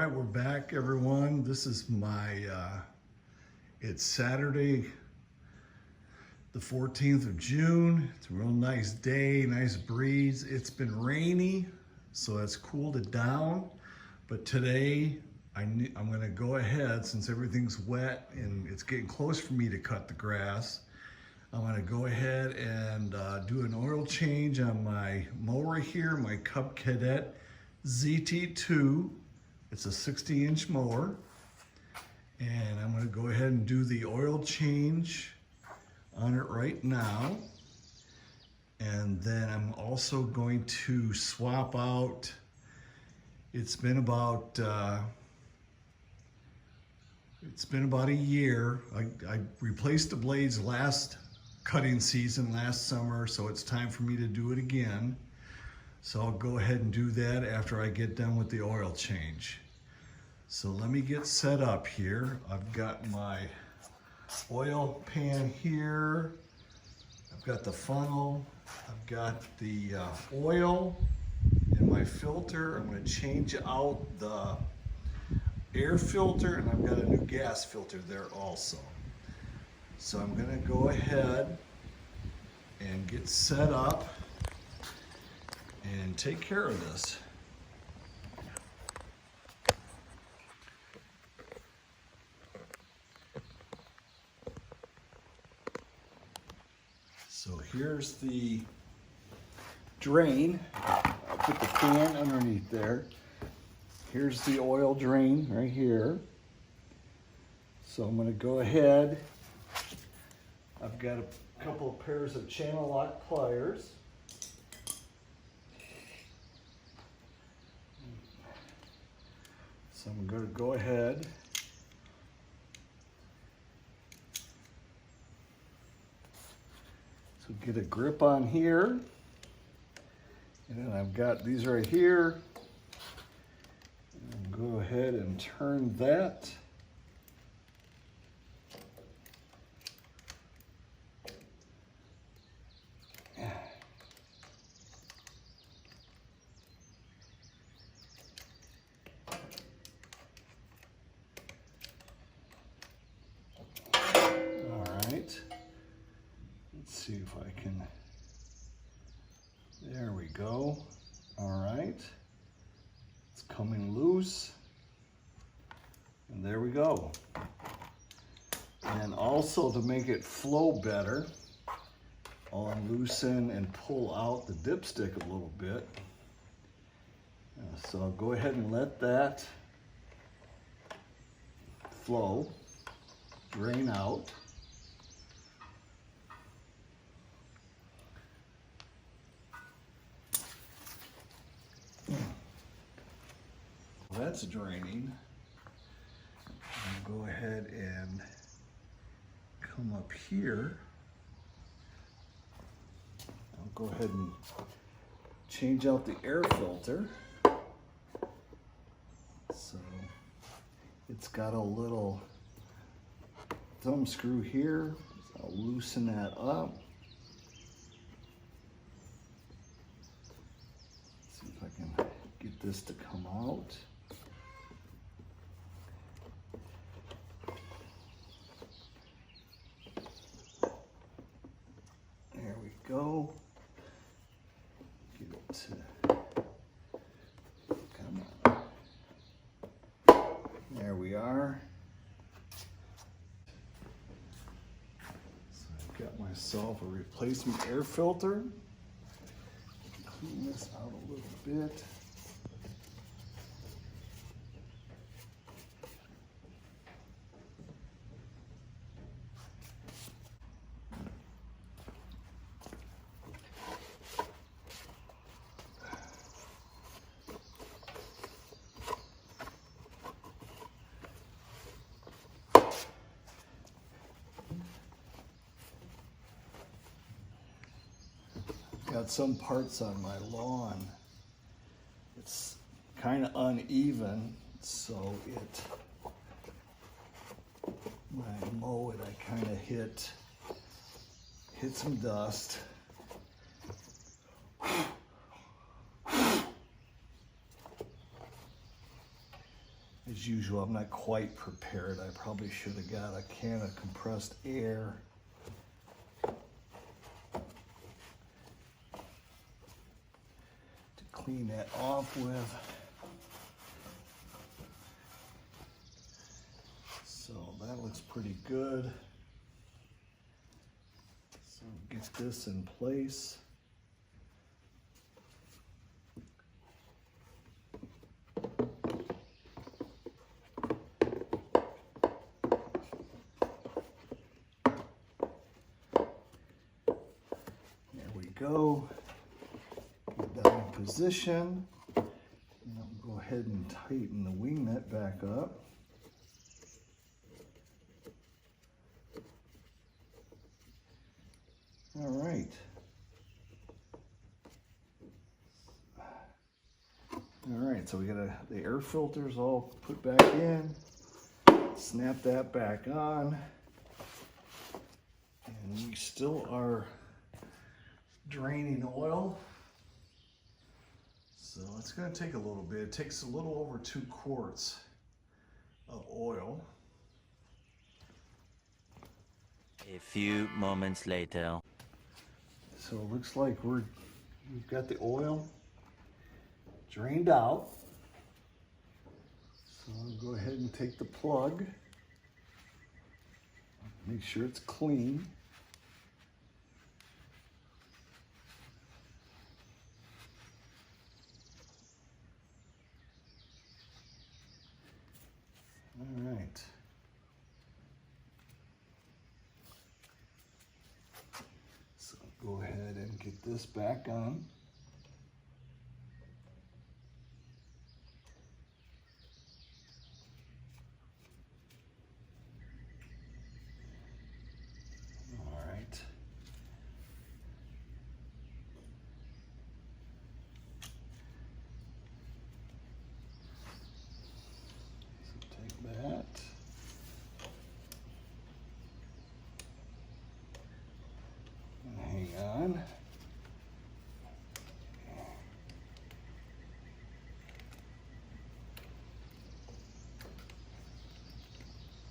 right, we're back, everyone. This is my, it's Saturday, the 14th of June. It's a real nice day, nice breeze. It's been rainy, so it's cooled it down. But today, I'm gonna go ahead, since everything's wet and it's getting close for me to cut the grass, I'm gonna go ahead and do an oil change on my mower here, my Cubcadet ZT2. It's a 60-inch mower, and I'm going to go ahead and do the oil change on it right now. And then I'm also going to swap out, it's been about a year. I replaced the blades last cutting season, last summer, so it's time for me to do it again. So I'll go ahead and do that after I get done with the oil change. So let me get set up here. I've got my oil pan here. I've got the funnel. I've got the oil in my filter. I'm going to change out the air filter, and I've got a new gas filter there also. So I'm going to go ahead and get set up and take care of this. So here's the drain. I'll put the can underneath there. Here's the oil drain right here. So I'm going to go ahead. I've got a couple of pairs of channel lock pliers. So I'm going to go ahead so get a grip on here, and then I've got these right here, and go ahead and turn that. Let's see if I can, there we go. All right, it's coming loose, and there we go. And also, to make it flow better, I'll loosen and pull out the dipstick a little bit. So I'll go ahead and let that flow, drain out. That's draining. I'll go ahead and come up here. I'll go ahead and change out the air filter. So it's got a little thumb screw here. So I'll loosen that up. See if I can get this to come out. There we go. Get it to, come on. There we are. So I've got myself a replacement air filter. Clean this out a little bit. Got some parts on my lawn. It's kind of uneven, so when I mow it, I kind of hit some dust. As usual, I'm not quite prepared. I probably should have got a can of compressed air. To clean that off with. So that looks pretty good. So get this in place. Go, get that in position, and I'll go ahead and tighten the wing nut back up. All right. All right, so we got the air filters all put back in, snap that back on, and we still are draining oil. So it's going to take a little bit. It takes a little over 2 quarts of oil. A few moments later. So it looks like we've got the oil drained out. So I'll go ahead and take the plug. Make sure it's clean. All right. So go ahead and get this back on. All right. That. And hang on.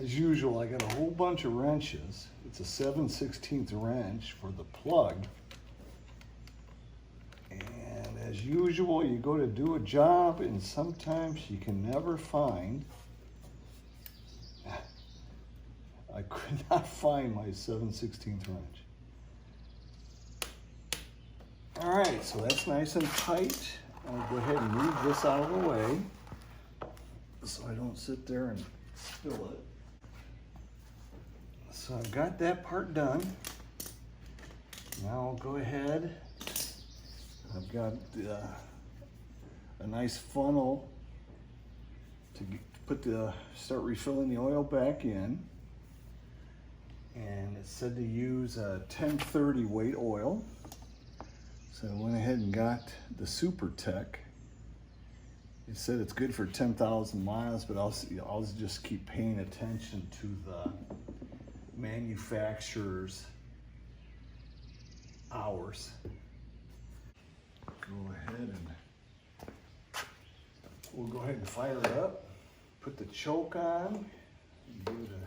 As usual, I got a whole bunch of wrenches. It's a 7/16 wrench for the plug. And as usual, you go to do a job and sometimes you can never find. I could not find my 7/16 wrench. All right, so that's nice and tight. I'll go ahead and move this out of the way so I don't sit there and spill it. So I've got that part done. Now I'll go ahead. I've got a nice funnel to start refilling the oil back in. And it said to use a 1030 weight oil. So I went ahead and got the Super Tech. It said it's good for 10,000 miles, but I'll just keep paying attention to the manufacturer's hours. Go ahead and we'll go ahead and fire it up. Put the choke on. And give it a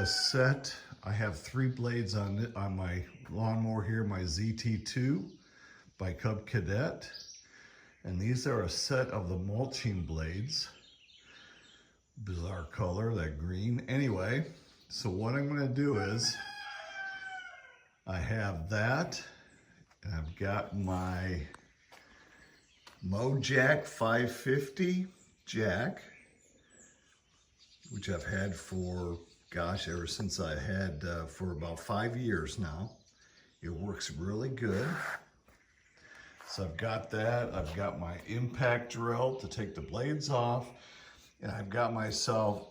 set. I have 3 blades on my lawnmower here, my ZT2 by Cubcadet. And these are a set of the mulching blades. Bizarre color, that green. Anyway, so what I'm going to do is I have that, and I've got my Mojack 550 jack which I've had for, gosh, ever since I had for about 5 years now. It works really good. So I've got that. I've got my impact drill to take the blades off. And I've got myself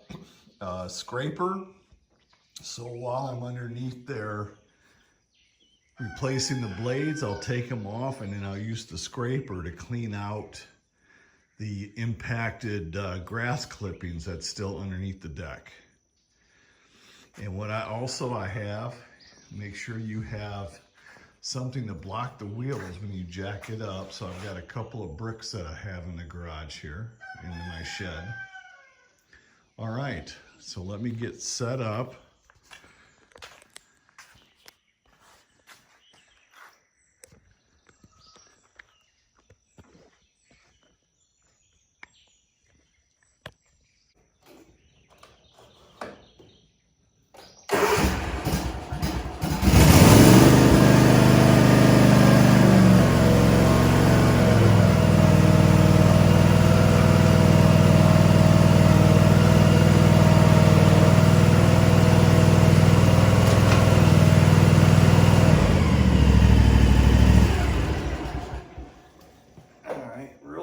a scraper. So while I'm underneath there replacing the blades, I'll take them off and then I'll use the scraper to clean out the impacted grass clippings that's still underneath the deck. And what I have, make sure you have something to block the wheels when you jack it up. So I've got a couple of bricks that I have in the garage here in my shed. All right, so let me get set up.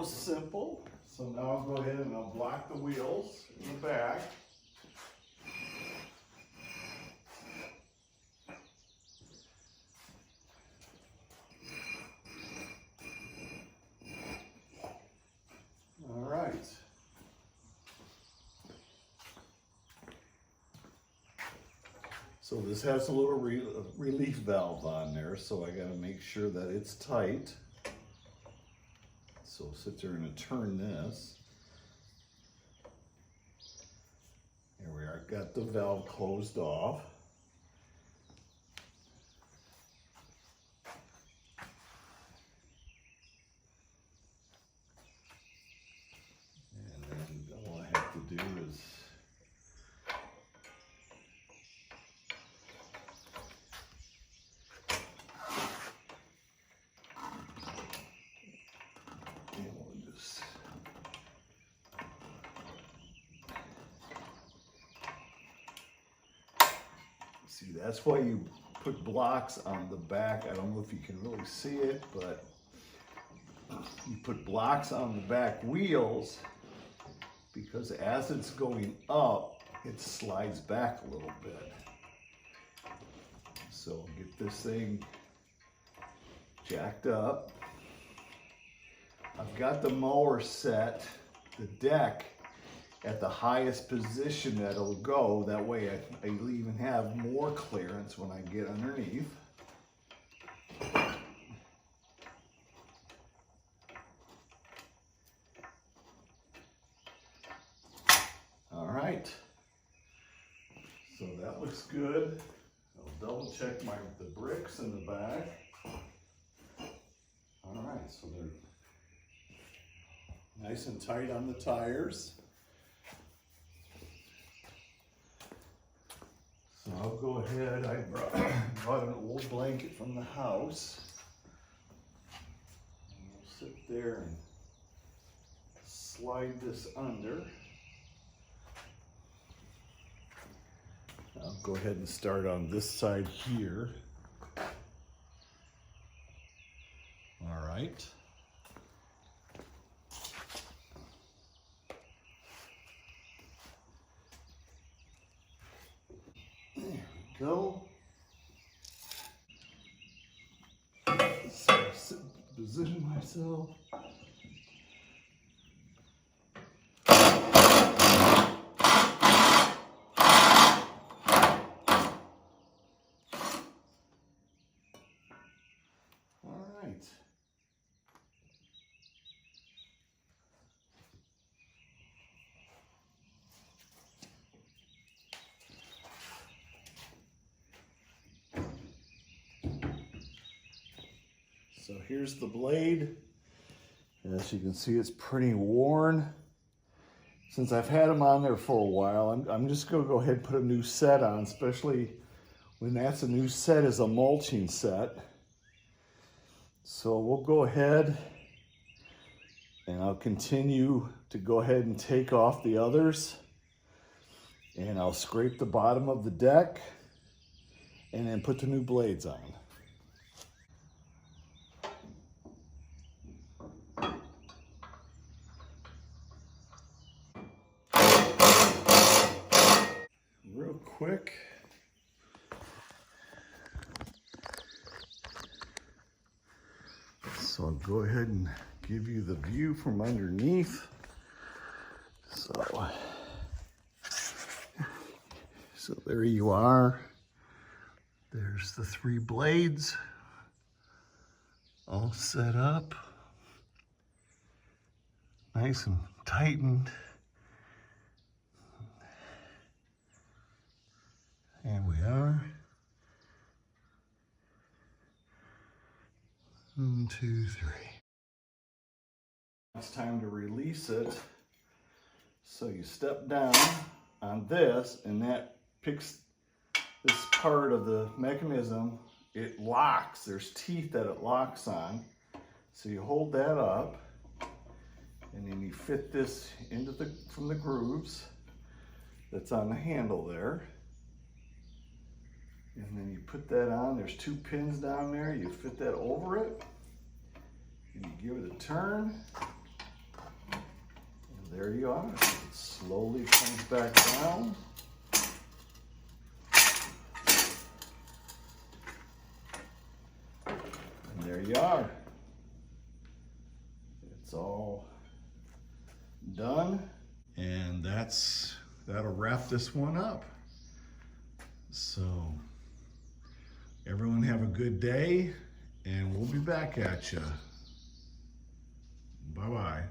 Simple. So now I'll go ahead and I'll block the wheels in the back. All right. So this has a little relief valve on there, so I got to make sure that it's tight. So sit there and turn this. Here we are, got the valve closed off. And then all I have to do is see, that's why you put blocks on the back. I don't know if you can really see it, but you put blocks on the back wheels because as it's going up, it slides back a little bit. So get this thing jacked up. I've got the mower set, the deck, at the highest position that it'll go. That way I'll even have more clearance when I get underneath. All right, so that looks good. I'll double check the bricks in the back. All right, so they're nice and tight on the tires. So I'll go ahead, I brought an old blanket from the house. And we'll sit there and slide this under. I'll go ahead and start on this side here. All right. There we go. So position myself. All right. So here's the blade. As you can see, it's pretty worn. Since I've had them on there for a while, I'm just gonna go ahead and put a new set on, especially when that's a new set is a mulching set. So we'll go ahead and I'll continue to go ahead and take off the others. And I'll scrape the bottom of the deck and then put the new blades on. Real quick. So I'll go ahead and give you the view from underneath. So there you are. There's the 3 blades all set up. Nice and tightened. And we are. 1, 2, 3. It's time to release it. So you step down on this, and that picks this part of the mechanism. It locks. There's teeth that it locks on. So you hold that up, and then you fit this into from the grooves that's on the handle there. And then you put that on. There's 2 pins down there. You fit that over it, and you give it a turn. And there you are. It slowly comes back down. And there you are. It's all done. And that'll wrap this one up. So everyone have a good day, and we'll be back at you. Bye-bye.